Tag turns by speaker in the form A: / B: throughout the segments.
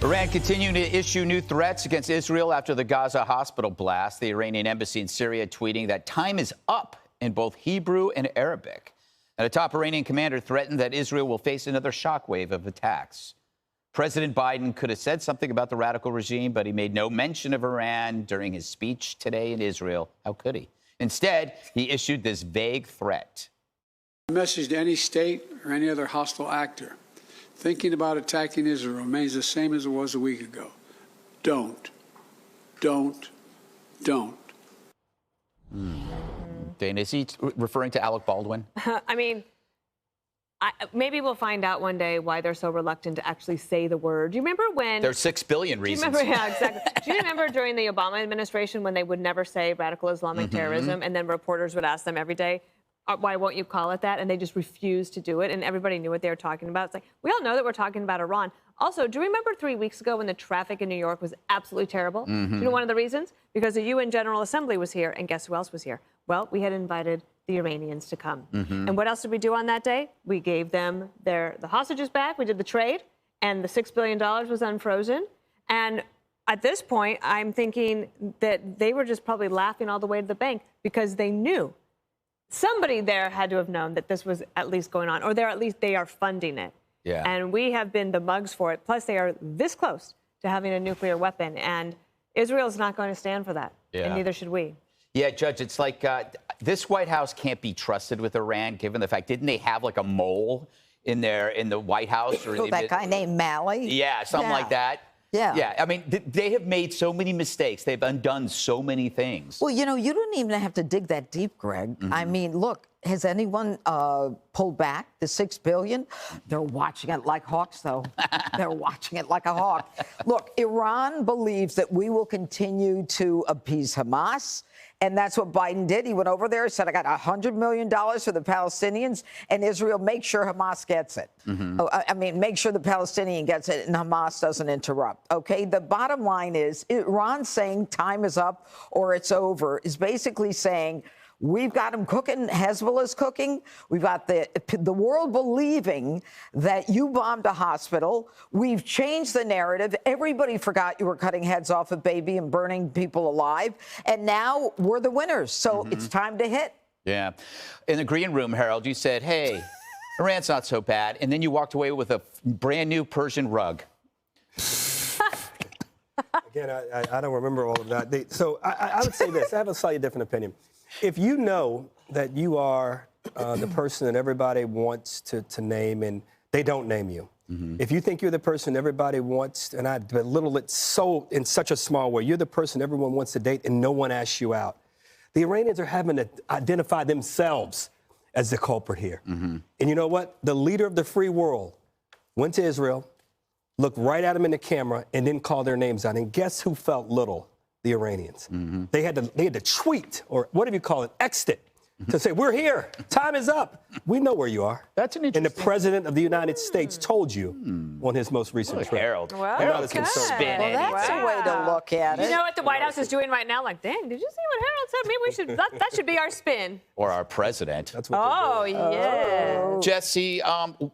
A: Iran continuing to issue new threats against Israel after the Gaza hospital blast. The Iranian embassy in Syria tweeting that time is up in both Hebrew and Arabic. And a top Iranian commander threatened that Israel will face another shockwave of attacks. President Biden could have said something about the radical regime, but he made no mention of Iran during his speech today in Israel. How could he? Instead, he issued this vague threat.
B: A message to any state or any other hostile actor thinking about attacking Israel remains the same as it was a week ago. Don't.
A: Dana, is he referring to Alec Baldwin?
C: I mean, maybe we'll find out one day why they're so reluctant to actually say the word. Do you remember when...
A: There's 6 billion reasons.
C: Yeah, exactly. Do you remember during the Obama administration when they would never say radical Islamic terrorism, and then reporters would ask them every day, why won't you call it that? And they just refused to do it, and everybody knew what they were talking about. It's like, we all know that we're talking about Iran. Also, do you remember 3 weeks ago when the traffic in New York was absolutely terrible? Do you know one of the reasons? Because the UN General Assembly was here, and guess who else was here? Well, we had invited the Iranians to come. And what else did we do on that day? We gave them the hostages back. We did the trade, and the $6 billion was unfrozen. And at this point, I'm thinking that they were just probably laughing all the way to the bank because they knew. Somebody there had to have known that this was at least going on, or at least they are funding it.
A: Yeah.
C: And we have been the mugs for it. Plus, they are this close to having a nuclear weapon, and Israel is not going to stand for that, and neither should we.
A: Yeah, Judge, it's like this White House can't be trusted with Iran, given the fact, didn't they have like a mole in the White House? Or
D: that guy named Malley?
A: Yeah, something like that.
D: Yeah.
A: Yeah, I mean, they have made so many mistakes. They've undone so many things.
D: Well, you know, you don't even have to dig that deep, Greg. I mean, look, has anyone pulled back the $6 billion? They're watching it like hawks, though. They're watching it like a hawk. Look, Iran believes that we will continue to appease Hamas. And that's what Biden did. He went over there, said, I got $100 million for the Palestinians, and Israel, make sure Hamas gets it. I mean, make sure the Palestinian gets it and Hamas doesn't interrupt. OK, the bottom line is Iran saying time is up or it's over is basically saying, we've got them cooking. Hezbollah's cooking. We've got the world believing that you bombed a hospital. We've changed the narrative. Everybody forgot you were cutting heads off a baby and burning people alive. And now we're the winners. So it's time to hit.
A: Yeah. In the green room, Harold, you said, hey, Iran's not so bad. And then you walked away with a brand new Persian rug.
E: Again, I don't remember all of that. So I would say this. I have a slightly different opinion. If you know that you are the person that everybody wants to name and they don't name you, if you think you're the person everybody wants, and I belittle it so in such a small way, you're the person everyone wants to date and no one asks you out. The Iranians are having to identify themselves as the culprit here. And you know what? The leader of the free world went to Israel, looked right at them in the camera, and then called their names out. And guess who felt little? The Iranians. They had to tweet, or whatever you call it, X'd it, to say, we're here. Time is up. We know where you are.
A: That's an interesting...
E: And the president of the United States told you on his most recent trip.
A: Harold.
C: Well,
A: Harold can
C: good.
A: spin
D: Well, that's a way to look at it.
C: You know what the White House is doing right now? Like, dang, did you see what Harold said? Maybe we should, that should be our spin.
A: Or our president.
E: That's what they're doing.
C: Yeah.
A: Jesse,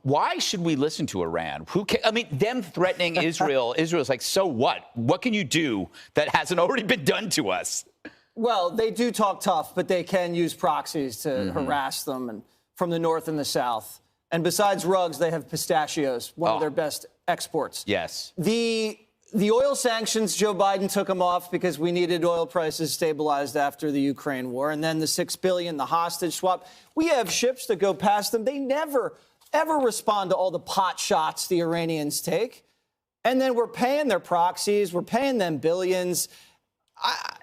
A: why should we listen to Iran? I mean, them threatening Israel, Israel's like, so what? What can you do that hasn't already been done to us?
F: Well, they do talk tough, but they can use proxies to harass them and from the north and the south. And besides rugs, they have pistachios, one of their best exports.
A: Yes.
F: The oil sanctions, Joe Biden took them off because we needed oil prices stabilized after the Ukraine war. And then the $6 billion, the hostage swap. We have ships that go past them. They never, ever respond to all the pot shots the Iranians take. And then we're paying their proxies. We're paying them billions.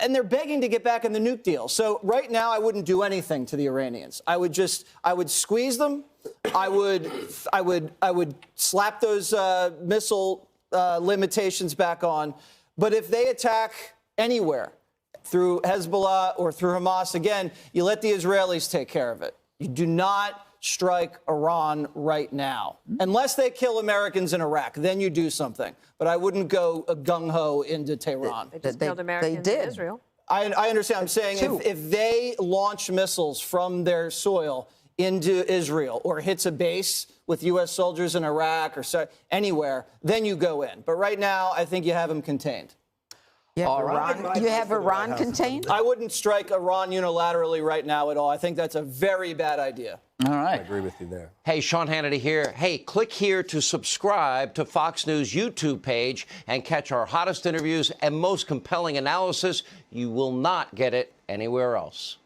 F: And they're begging to get back in the nuke deal. So right now, I wouldn't do anything to the Iranians. I would squeeze them. I would slap those missile limitations back on. But if they attack anywhere through Hezbollah or through Hamas, again, you let the Israelis take care of it. You do not strike Iran right now. Unless they kill Americans in Iraq, then you do something. But I wouldn't go gung-ho into Tehran.
C: They just killed Americans in Israel.
F: I understand. I'm saying if they launch missiles from their soil into Israel or hits a base with U.S. soldiers in Iraq or anywhere, then you go in. But right now, I think you have them contained.
D: You have Iran contained?
F: I wouldn't strike Iran unilaterally right now at all. I think that's a very bad idea.
A: All right.
E: I agree with you there.
G: Hey, Sean Hannity here. Hey, click here to subscribe to Fox News YouTube page and catch our hottest interviews and most compelling analysis. You will not get it anywhere else.